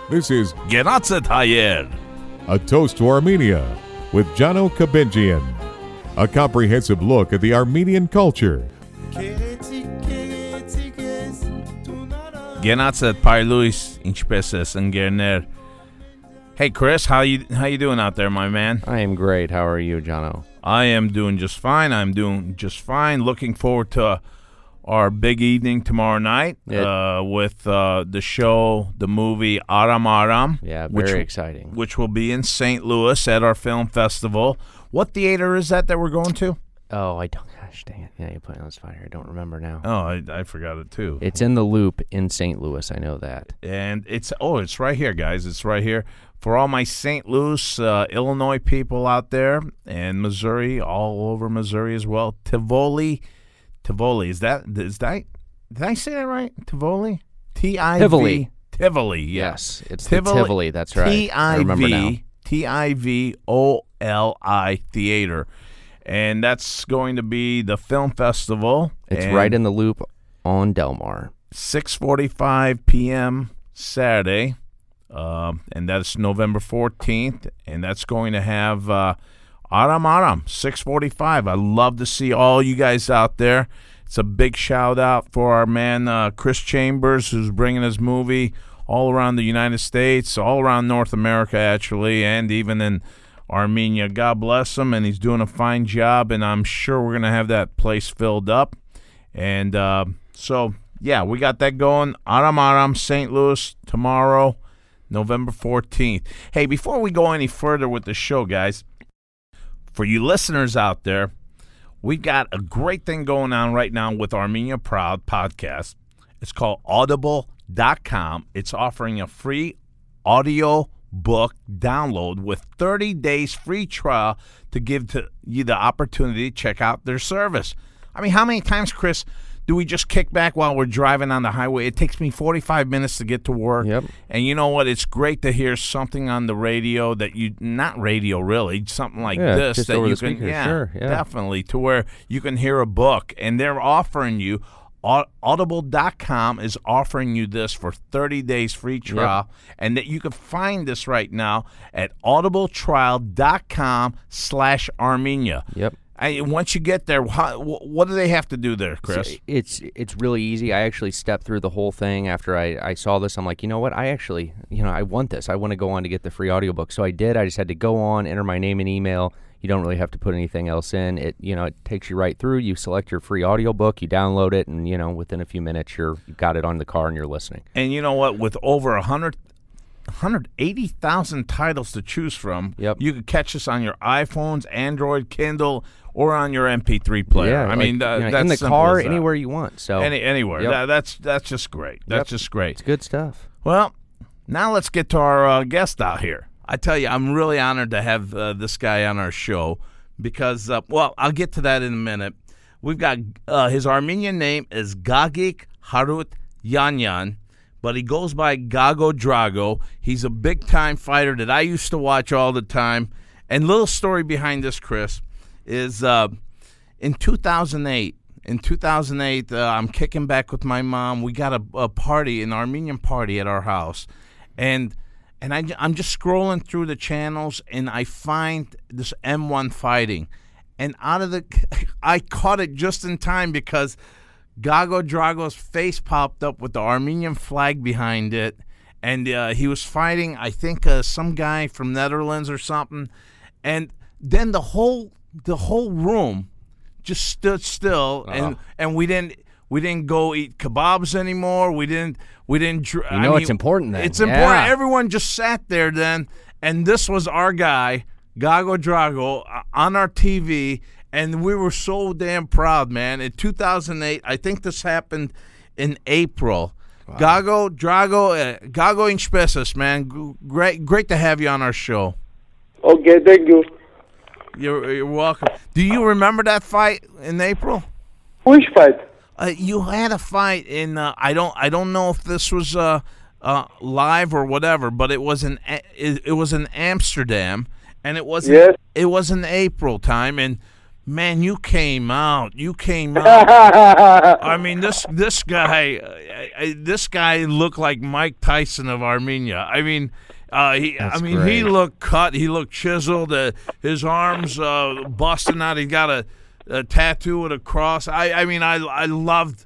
This is Genatset Hayer. A Toast to Armenia with Jano Kabinjian. A comprehensive look at the Armenian culture. Genatset Parluis Inchpeses and Gerner. Hey Chris, how you doing out there, my man? I am great. How are you, Jono? I am doing just fine. Looking forward to our big evening tomorrow night with the show, the movie Aram Aram. Yeah, very exciting. Which will be in St. Louis at our film festival. What theater is that we're going to? Oh, I don't. Gosh, dang it! Yeah, you put me on the spot here. I don't remember now. Oh, I forgot it too. It's in the Loop in St. Louis. I know that. And it's right here, guys. It's right here. For all my St. Louis, Illinois people out there, and Missouri, all over Missouri as well. Tivoli, is that? Did I say that right? Tivoli, Tivoli. Tivoli, yes, it's Tivoli. That's right. I remember now. Tivoli Theater, and that's going to be the film festival. It's right in the Loop on Delmar. 6:45 p.m. Saturday. And that's November 14th, and that's going to have Aram Aram, 6:45. I'd love to see all you guys out there. It's a big shout-out for our man Chris Chambers, who's bringing his movie all around the United States, all around North America, actually, and even in Armenia. God bless him, and he's doing a fine job, and I'm sure we're going to have that place filled up. And so, yeah, we got that going. Aram Aram, St. Louis, tomorrow, November 14th. Hey, before we go any further with the show, guys, for you listeners out there, we got a great thing going on right now with Armenia Proud podcast. It's called Audible.com. It's offering a free audio book download with 30 days free trial to give to you the opportunity to check out their service. I mean, how many times, Chris, do we just kick back while we're driving on the highway? It takes me 45 minutes to get to work. Yep. And you know what? It's great to hear something on the radio that not radio really, something like this just that over you the can, speakers. Sure, definitely, to where you can hear a book. And they're offering you, Audible.com is offering you this for 30 days free trial. Yep. And that you can find this right now at audibletrial.com/Armenia. Yep. Once you get there, what do they have to do there, Chris? So it's really easy. I actually stepped through the whole thing after I saw this. I'm like, you know what? I actually, I want this. I want to go on to get the free audiobook. So I did. I just had to go on, enter my name and email. You don't really have to put anything else in. It takes you right through. You select your free audiobook, you download it, and within a few minutes you've got it on the car and you're listening. And you know what? With over 180,000 titles to choose from, yep, you could catch us on your iPhones, Android, Kindle, or on your MP3 player. Yeah, I mean, that's in the car, anywhere you want. So anywhere. Yep. That's just great. That's just great. It's good stuff. Well, now let's get to our guest out here. I tell you, I'm really honored to have this guy on our show because, I'll get to that in a minute. We've got his Armenian name is Gagik Harut Yanyan, but he goes by Gago Drago. He's a big-time fighter that I used to watch all the time. And little story behind this, Chris, is in 2008. In 2008, I'm kicking back with my mom. We got a party, an Armenian party at our house. And I'm just scrolling through the channels, and I find this M1 fighting. And I caught it just in time because Gago Drago's face popped up with the Armenian flag behind it. And he was fighting, I think, some guy from Netherlands or something. And then the whole room just stood still, and we didn't go eat kebabs anymore. We didn't. It's important then. It's important. Everyone just sat there then, and this was our guy, Gago Drago, on our TV, and we were so damn proud, man. In 2008, I think this happened in April. Wow. Gago Drago, Gago Inchpeses, man. Great to have you on our show. Okay, thank you. You're welcome. Do you remember that fight in April? Which fight? You had a fight in I don't know if this was live or whatever, but it was in Amsterdam, and it was in April time, and Man, you came out. You came out. I mean, this guy, this guy looked like Mike Tyson of Armenia. I mean, he looked cut. He looked chiseled. His arms busting out. He got a tattoo with a cross. I mean, I loved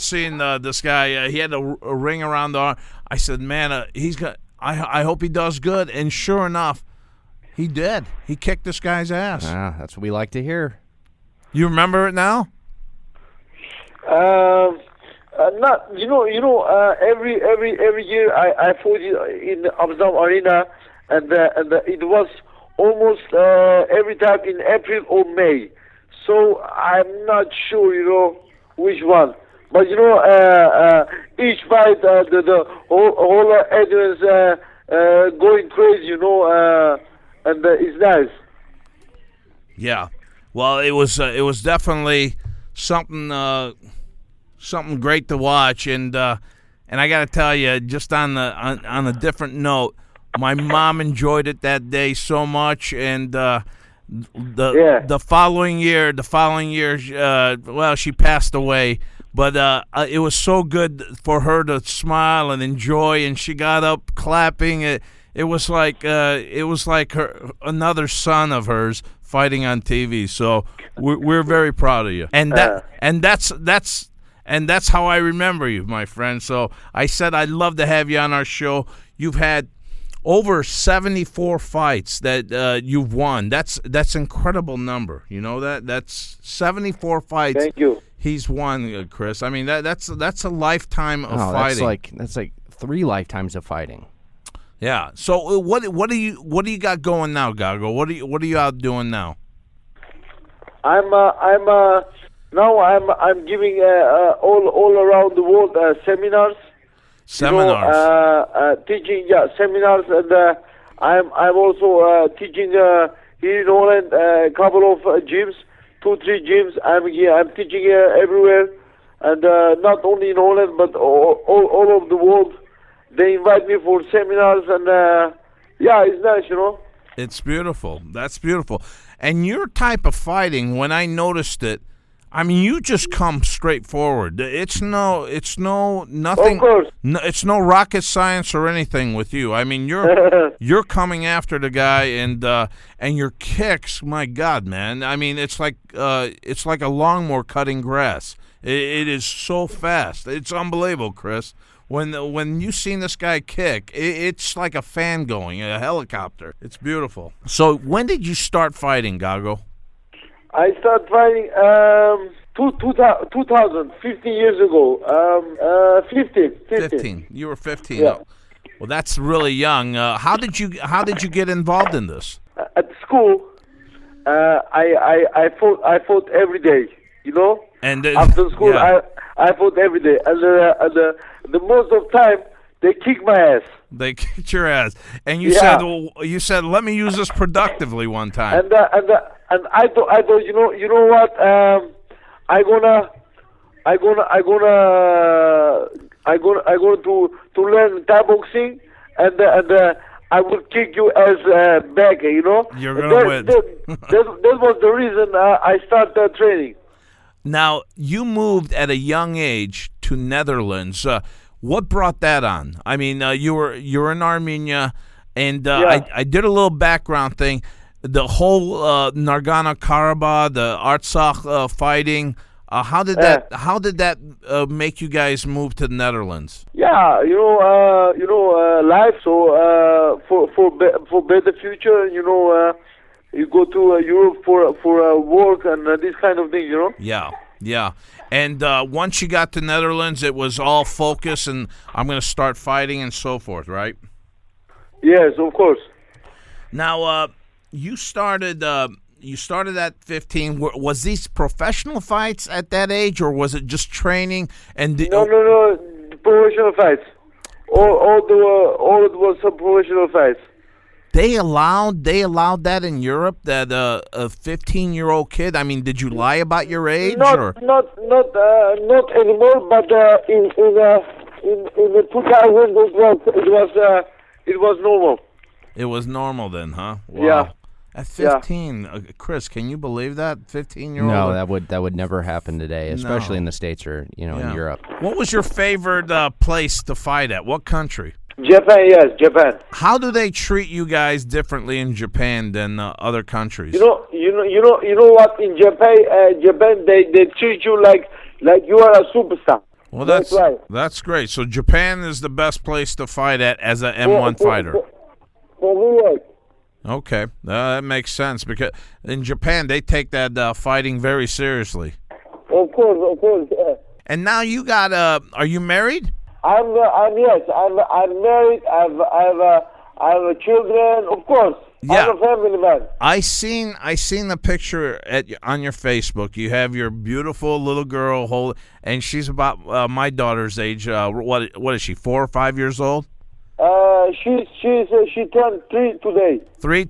seeing this guy. He had a ring around the arm. I said, man, he's got. I hope he does good. And sure enough, he did. He kicked this guy's ass. That's what we like to hear. You remember it now? Not every year I fought in the Amsterdam Arena, and it was almost every time in April or May. So I'm not sure, which one. But each fight the whole audience going crazy, and it's nice. Yeah, well, it was definitely something great to watch, and I got to tell you, just on a different note, my mom enjoyed it that day so much, and the following year, well, she passed away. But it was so good for her to smile and enjoy, and she got up clapping. It was like another son of hers fighting on TV. So we're very proud of you, and that's how I remember you, my friend. So I said I'd love to have you on our show. You've had over 74 fights that you've won. That's incredible number. You know that? That's 74 fights. Thank you. He's won, Chris. I mean that's a lifetime of fighting. That's like 3 lifetimes of fighting. Yeah. So what do you got going now, Gago? What are you out doing now? I'm giving all around the world seminars. Teaching seminars, and I'm also teaching here in Holland a couple of gyms. 2-3 gyms. I'm teaching everywhere, and not only in Holland but all over the world. They invite me for seminars, and it's nice, It's beautiful. That's beautiful. And your type of fighting, when I noticed it, I mean, you just come straight forward. It's no nothing. Of course. No, it's no rocket science or anything with you. I mean, you're coming after the guy, and your kicks. My God, man! I mean, it's like a lawnmower cutting grass. It is so fast. It's unbelievable, Chris. When you seen this guy kick, it's like a fan going, a helicopter. It's beautiful. So when did you start fighting, Gago? I started fighting 2000, 15 years ago. 15. You were 15. Yeah. Well, that's really young. How did you get involved in this? At school, I fought every day. And after school, I fought every day, and the most of time they kick my ass. They kicked your ass, and you said, let me use this productively one time. And I thought, you know what? I gonna to learn Thai boxing, and I will kick you as back. You're gonna win. That was the reason I started training. Now you moved at a young age to Netherlands. What brought that on? I mean, you're in Armenia, and I did a little background thing. The whole Nagorno-Karabakh, the Artsakh fighting. How did that make you guys move to the Netherlands? Yeah, life. So for better future, you go to Europe for work and this kind of thing, Yeah. And once you got to Netherlands, it was all focus, and I'm going to start fighting and so forth, right? Yes, of course. Now, you started at 15. Was these professional fights at that age, or was it just training? And No, professional fights. All it was some professional fights. They allowed that in Europe, that a 15-year-old kid. I mean, did you lie about your age? Not anymore. But in the 2000 it was normal. It was normal then, huh? Wow. Yeah. At 15, Chris, can you believe that? 15-year-old? No, that would never happen today, especially in the States or in Europe. What was your favorite place to fight at? What country? Japan, yes, Japan. How do they treat you guys differently in Japan than other countries? You know what? In Japan, they treat you like you are a superstar. Well, that's right. That's great. So Japan is the best place to fight at as an M1 fighter. For me, yes. Okay, that makes sense because in Japan they take that fighting very seriously. Of course. Yeah. And now you got are you married? I'm married. I have children. Of course. Yeah. I'm a family man. I seen the picture on your Facebook. You have your beautiful little girl and she's about my daughter's age. What is she? 4 or 5 years old? She turned 3 today. 3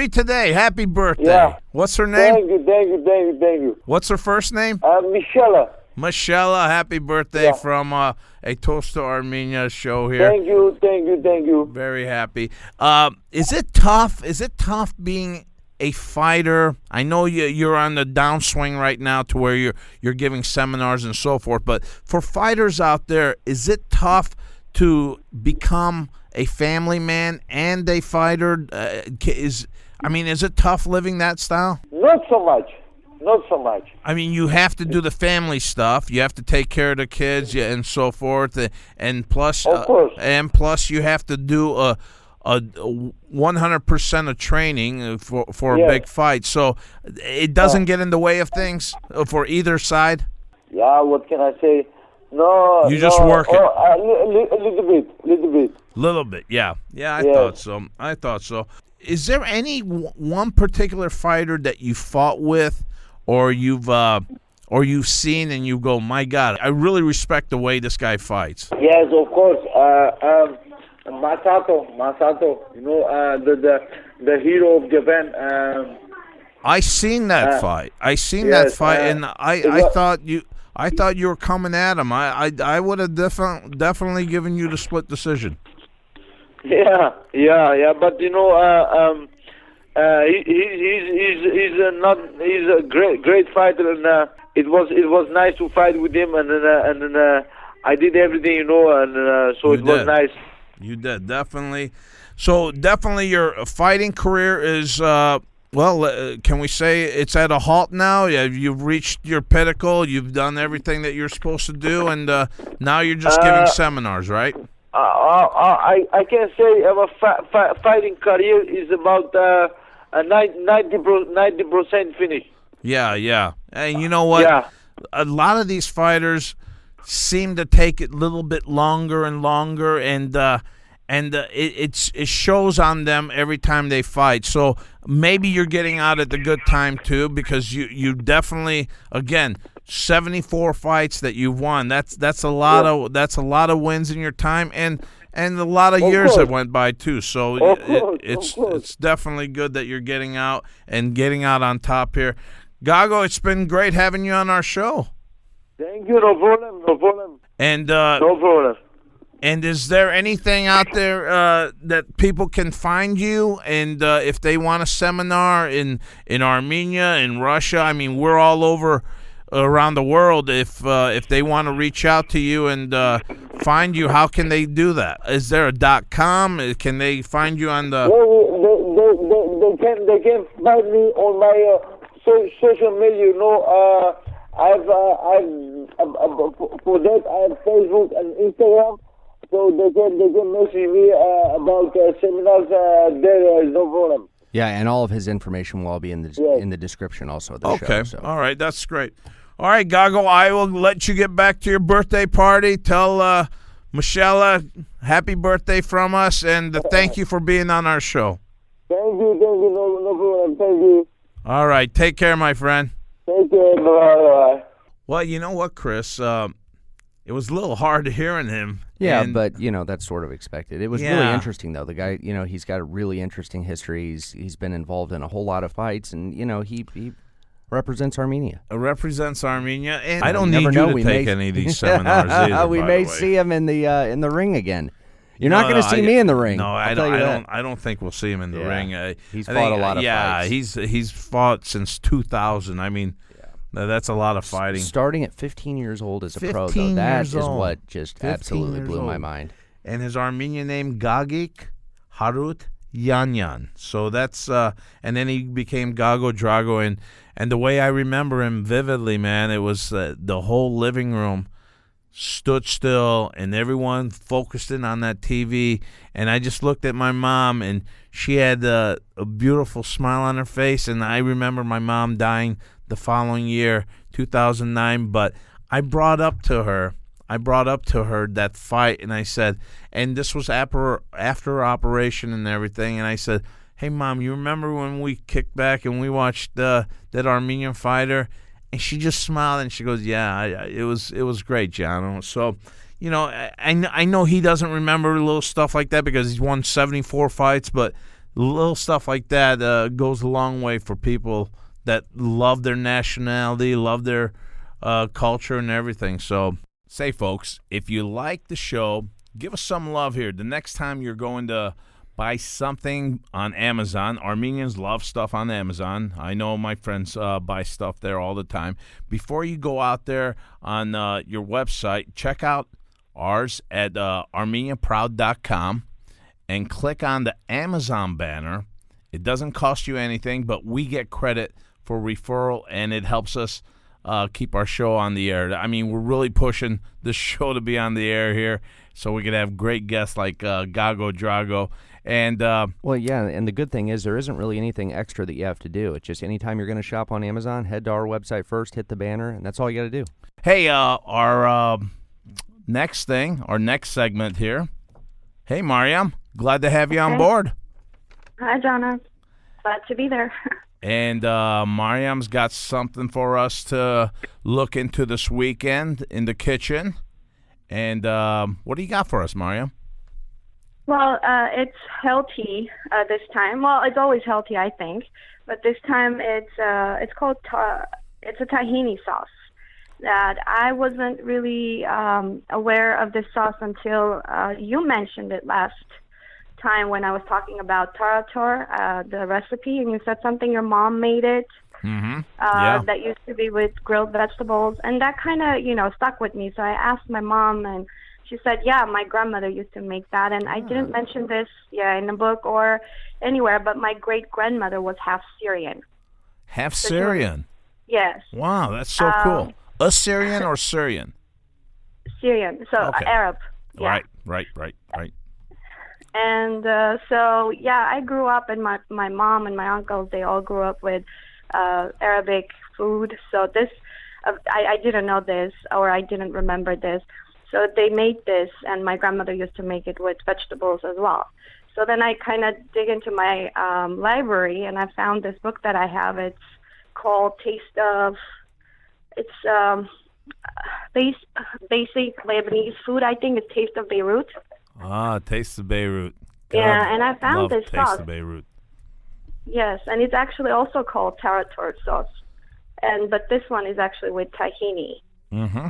today. Happy birthday. Yeah. What's her name? Thank you. What's her first name? Michelle. Michelle, happy birthday from a Toast to Armenia show here. Thank you. Very happy. Is it tough? Is it tough being a fighter? I know you're on the downswing right now to where you're giving seminars and so forth, but for fighters out there, is it tough to become a family man and a fighter? Is it tough living that style? Not so much. I mean, you have to do the family stuff. You have to take care of the kids and so forth, and plus, of course. And plus, you have to do a 100% of training for a big fight. So it doesn't get in the way of things for either side. Yeah, what can I say? No, you just work it. A little bit. Yeah. I thought so. Is there any one particular fighter that you fought with, or you've seen and you go, my God, I really respect the way this guy fights? Yes, of course. Masato, the hero of Japan. I seen that fight. That fight, and I thought you were coming at him. I would have definitely given you the split decision. Yeah. But he's a great fighter, and it was nice to fight with him, and I did everything, and so it was nice. You did, definitely. So definitely your fighting career is can we say it's at a halt now? You've reached your pinnacle. You've done everything that you're supposed to do, and now you're just giving seminars, right? I can say our fighting career is about 90% finished. Yeah. And you know what? Yeah. A lot of these fighters seem to take it a little bit longer and longer, and it shows on them every time they fight. So maybe you're getting out at the good time too, because you definitely, again, 74 fights that you've won. That's a lot of wins in your time, and a lot of years that went by too. So it's definitely good that you're getting out on top here. Gago, it's been great having you on our show. Thank you. No problem. And no problem. And is there anything out there that people can find you? And if they want a seminar in Armenia, in Russia, I mean, we're all over around the world. If they want to reach out to you and find you, how can they do that? Is there a .com? Can they find you on the? They can find me on my social media. I've for that I have Facebook and Instagram, so they can message me about seminars. There is no problem. Yeah, and all of his information will all be in the description also of the show. Okay, all right, that's great. All right, Gago, I will let you get back to your birthday party. Tell Michelle happy birthday from us, and thank you for being on our show. Thank you, no problem. Thank you. All right, take care, my friend. Take care, bye. Well, you know what, Chris? It was a little hard hearing him. Yeah, but that's sort of expected. It was really interesting, though. The guy, he's got a really interesting history. He's been involved in a whole lot of fights, and he represents Armenia. Represents Armenia, and I don't need you to take any of these seminars either. We may see him in the ring again. You're not going to see me in the ring. No, I don't. I don't think we'll see him in the ring. He's fought a lot of fights. He's fought since 2000. I mean, that's a lot of fighting. Starting at 15 years old as a pro, though, that is what just absolutely blew my mind. And his Armenian name, Gagik Harut Yanyan. So that's and then he became Gago Drago, and the way I remember him vividly, man, it was the whole living room stood still and everyone focused in on that TV, and I just looked at my mom, and she had a beautiful smile on her face, and I remember my mom dying the following year, 2009, but I brought up to her that fight, and I said, and this was after operation and everything, and I said, hey, Mom, you remember when we kicked back and we watched that Armenian fighter? And she just smiled and she goes, yeah, it was great, John. So, you know, I know he doesn't remember little stuff like that because he's won 74 fights, but little stuff like that goes a long way for people that love their nationality, love their culture and everything. So, say, folks, if you like the show, give us some love here. The next time you're going to buy something on Amazon. Armenians love stuff on Amazon. I know my friends buy stuff there all the time. Before you go out there on your website, check out ours at armeniaproud.com and click on the Amazon banner. It doesn't cost you anything, but we get credit for referral, and it helps us keep our show on the air. I mean, we're really pushing the show to be on the air here so we could have great guests like Gago Drago. And well, yeah, and the good thing is there isn't really anything extra that you have to do. It's just anytime you're going to shop on Amazon, head to our website first, hit the banner, and that's all you got to do. Hey, our next segment here. Hey, Mariam, glad to have you on board. Hi, Jonna. Glad to be there. And Mariam's got something for us to look into this weekend in the kitchen. And what do you got for us, Mariam? Well, it's healthy this time. Well, it's always healthy, I think, but this time it's called it's a tahini sauce. That I wasn't really aware of this sauce until you mentioned it last time when I was talking about tarator, the recipe, and you said something your mom made it. Mm-hmm. Yeah. That used to be with grilled vegetables, and that kind of stuck with me. So I asked my mom, and she said, yeah, my grandmother used to make that. And I didn't mention this, in the book or anywhere, but my great-grandmother was half Syrian. Half Syrian? Yes. Wow, that's so cool. Assyrian or Syrian? Syrian, so okay. Arab. Yeah. Right. And I grew up, and my mom and my uncles, they all grew up with Arabic food. So this, I didn't know this, or I didn't remember this. So they made this, and my grandmother used to make it with vegetables as well. So then I kind of dig into my library, and I found this book that I have. It's called Basic Lebanese Food. I think it's Taste of Beirut. Taste of Beirut. Yeah, and I found this sauce. Taste of Beirut. Yes, and it's actually also called tarator sauce. But this one is actually with tahini. Mm-hmm.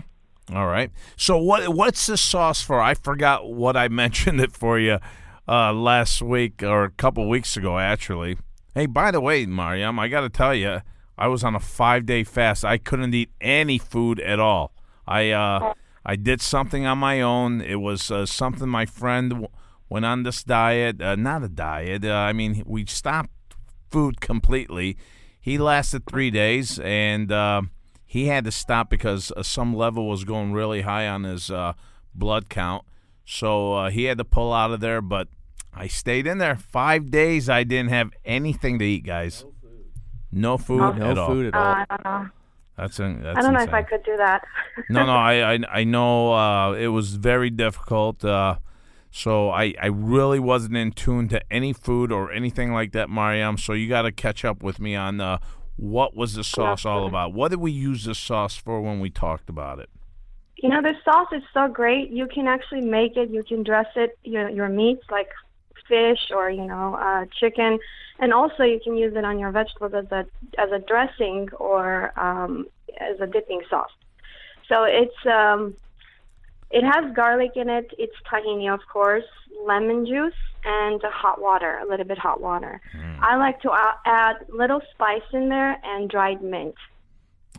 All right. So what's this sauce for? I forgot what I mentioned it for you last week or a couple weeks ago, actually. Hey, by the way, Mariam, I got to tell you, I was on a 5-day fast. I couldn't eat any food at all. I did something on my own. It was something my friend went on this diet. Not a diet. We stopped food completely. He lasted 3 days, and he had to stop because some level was going really high on his blood count. So he had to pull out of there, but I stayed in there. 5 days I didn't have anything to eat, guys. No food at all. I don't know. That's I don't know insane. if I could do that. No, I know it was very difficult. So I really wasn't in tune to any food or anything like that, Mariam. So you got to catch up with me on what was the sauce all about? What did we use this sauce for when we talked about it? This sauce is so great. You can actually make it. You can dress it, your meats like fish or chicken, and also you can use it on your vegetables as a dressing or as a dipping sauce. So it's It has garlic in it. It's tahini, of course, lemon juice, and hot water, a little bit hot water. I like to add little spice in there and dried mint.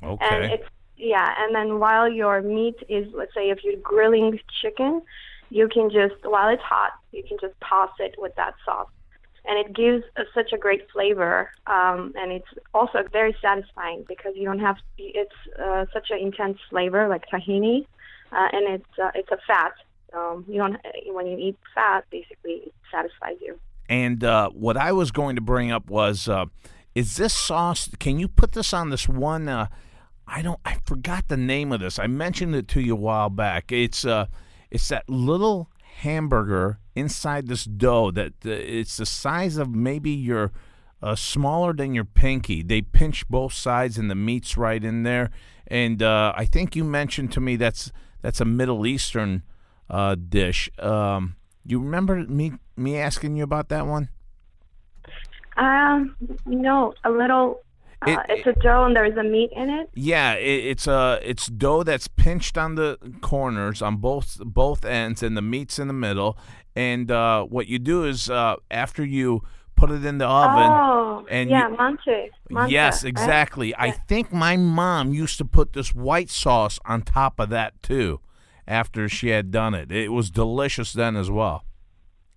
Okay. And and then while your meat is, let's say if you're grilling chicken, you can just, while it's hot, you can just toss it with that sauce. And it gives such a great flavor, and it's also very satisfying because you don't have, it's such an intense flavor like tahini, and it's a fat. You don't, when you eat fat, basically it satisfies you. And what I was going to bring up was, is this sauce? Can you put this on this one? I forgot the name of this. I mentioned it to you a while back. It's that little hamburger inside this dough that it's the size of maybe your smaller than your pinky. They pinch both sides and the meat's right in there. And I think you mentioned to me that's a Middle Eastern dish. You remember me asking you about that one? No, a little. It's a dough and there's a meat in it. Yeah, it's dough that's pinched on the corners on both ends, and the meat's in the middle. And what you do is after you put it in the oven. Manche. Yes, exactly. Right? I think my mom used to put this white sauce on top of that too. After she had done it, it was delicious then as well.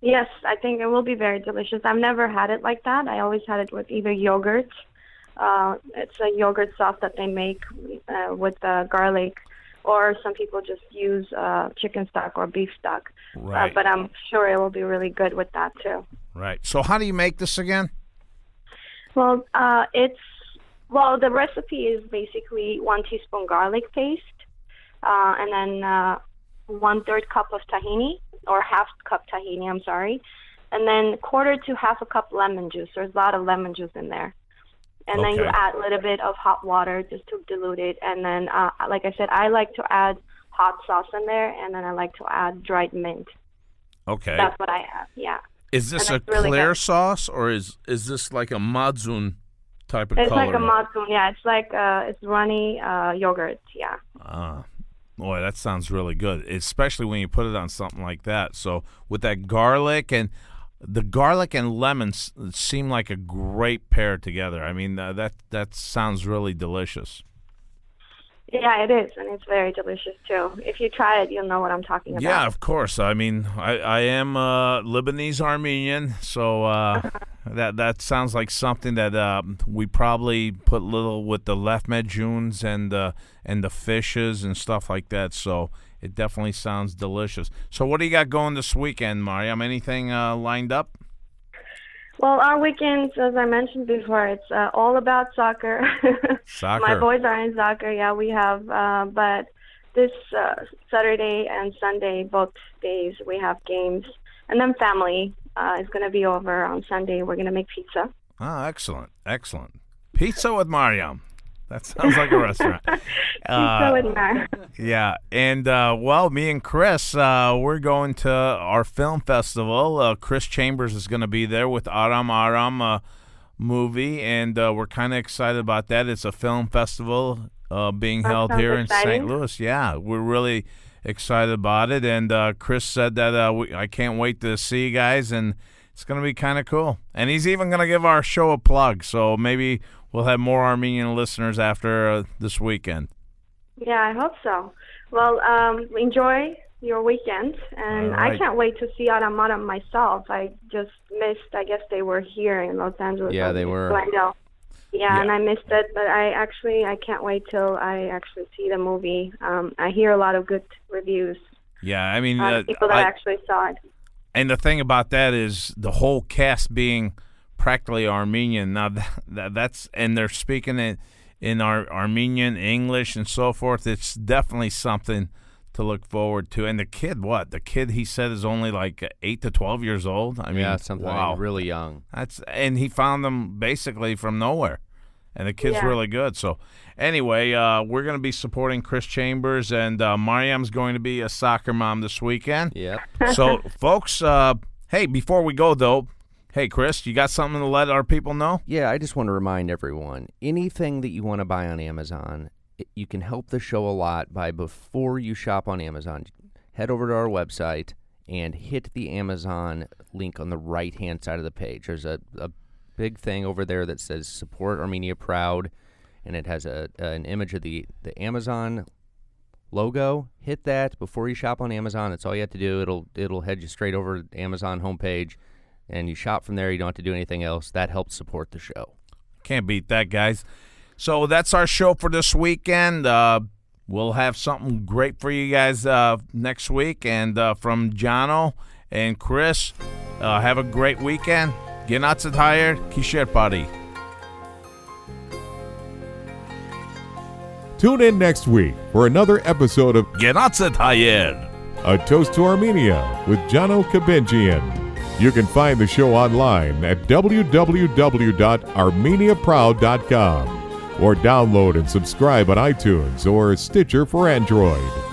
Yes, I think it will be very delicious. I've never had it like that. I always had it with either yogurt. It's a yogurt sauce that they make with garlic, or some people just use chicken stock or beef stock. Right. But I'm sure it will be really good with that too. Right. So how do you make this again? Well, the recipe is basically 1 teaspoon garlic paste, and then 1/3 cup of tahini, or half cup tahini, I'm sorry, and then 1/4 to half a cup lemon juice. There's a lot of lemon juice in there. And then you add a little bit of hot water just to dilute it. And then, like I said, I like to add hot sauce in there, and then I like to add dried mint. Okay. That's what I add, yeah. Is this a really clear good. sauce, or is this like a madzun type of It's color? like a matsun, yeah. It's like it's runny yogurt, yeah. Boy, that sounds really good, especially when you put it on something like that. So with that garlic and lemons seem like a great pair together. I mean, that sounds really delicious. Yeah, it is, and it's very delicious too. If you try it, you'll know what I'm talking about. Yeah, of course. I mean, I am Lebanese Armenian, so that sounds like something that we probably put little with the lahmacuns and the fishes and stuff like that. So it definitely sounds delicious. So what do you got going this weekend, Mariam? Anything lined up? Well, our weekends, as I mentioned before, it's all about soccer. Soccer. My boys are in soccer, yeah, we have. But this Saturday and Sunday, both days, we have games. And then family is going to be over on Sunday. We're going to make pizza. Oh, excellent. Excellent. Pizza with Mariam. That sounds like a restaurant. Pizza with Mar. Yeah, and well, me and Chris, we're going to our film festival. Chris Chambers is going to be there with Aram Aram movie, and we're kind of excited about that. It's a film festival being held here in St. Louis. Yeah, we're really excited about it, and Chris said that I can't wait to see you guys, and it's going to be kind of cool. And he's even going to give our show a plug, so maybe we'll have more Armenian listeners after this weekend. Yeah, I hope so. Well, enjoy your weekend, and right. I can't wait to see Aram Aram myself. I just missed, I guess they were here in Los Angeles. Yeah, they were. Glendale. Yeah, and I missed it, but I can't wait till I actually see the movie. I hear a lot of good reviews. Yeah, I mean, people that actually saw it. And the thing about that is the whole cast being practically Armenian. Now that's and they're speaking in our Armenian, English, and so forth. It's definitely something to look forward to. And the kid he said is only like 8 to 12 years old. I mean, yeah, something wow. really young. And he found them basically from nowhere. And the kid's really good. So anyway, we're going to be supporting Chris Chambers, and Mariam's going to be a soccer mom this weekend. Yep. So, folks, hey, before we go, though, hey, Chris, you got something to let our people know? Yeah, I just want to remind everyone, anything that you want to buy on Amazon, you can help the show a lot by, before you shop on Amazon, head over to our website and hit the Amazon link on the right-hand side of the page. There's a big thing over there that says Support Armenia Proud, and it has an image of the Amazon logo. Hit that before you shop on Amazon. That's all you have to do. It'll head you straight over to the Amazon homepage, and you shop from there. You don't have to do anything else. That helps support the show. Can't beat that, guys. So that's our show for this weekend. We'll have something great for you guys next week. And from Jono and Chris, have a great weekend. Get not so tired. Kishet buddy. Tune in next week for another episode of Get not so tired. A Toast to Armenia with Jono Kabenjian. You can find the show online at www.armeniaproud.com or download and subscribe on iTunes or Stitcher for Android.